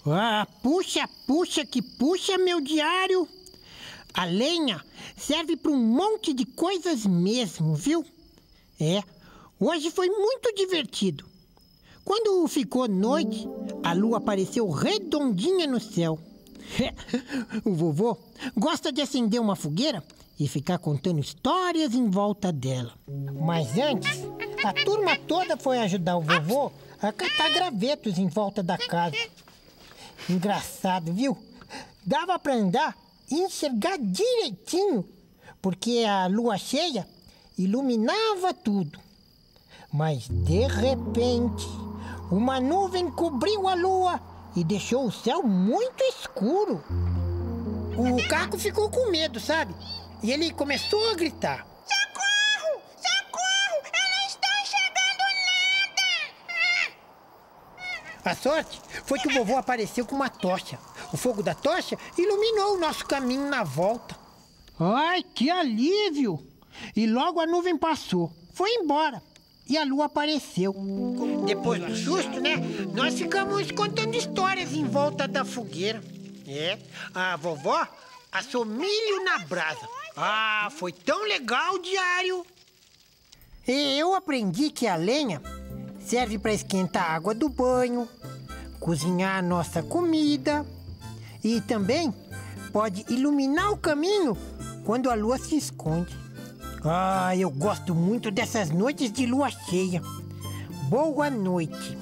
Ah, puxa, puxa, que puxa, meu diário. A lenha serve para um monte de coisas mesmo, viu? Hoje foi muito divertido. Quando ficou noite, a lua apareceu redondinha no céu. O vovô gosta de acender uma fogueira e ficar contando histórias em volta dela. Mas antes, a turma toda foi ajudar o vovô a catar gravetos em volta da casa. Engraçado, viu? Dava para andar e enxergar direitinho, porque a lua cheia iluminava tudo. Mas, de repente, uma nuvem cobriu a lua e deixou o céu muito escuro. O Caco ficou com medo, sabe? E ele começou a gritar. Socorro! Socorro! Eu não estou enxergando nada! A sorte foi que o vovô apareceu com uma tocha. O fogo da tocha iluminou o nosso caminho na volta. Ai, que alívio! E logo a nuvem passou, foi embora. E a lua apareceu. Depois do susto, né? Nós ficamos contando histórias em volta da fogueira. A vovó assou milho na brasa. Ah, foi tão legal o diário. E eu aprendi que a lenha serve para esquentar a água do banho, cozinhar a nossa comida e também pode iluminar o caminho quando a lua se esconde. Ah, eu gosto muito dessas noites de lua cheia. Boa noite.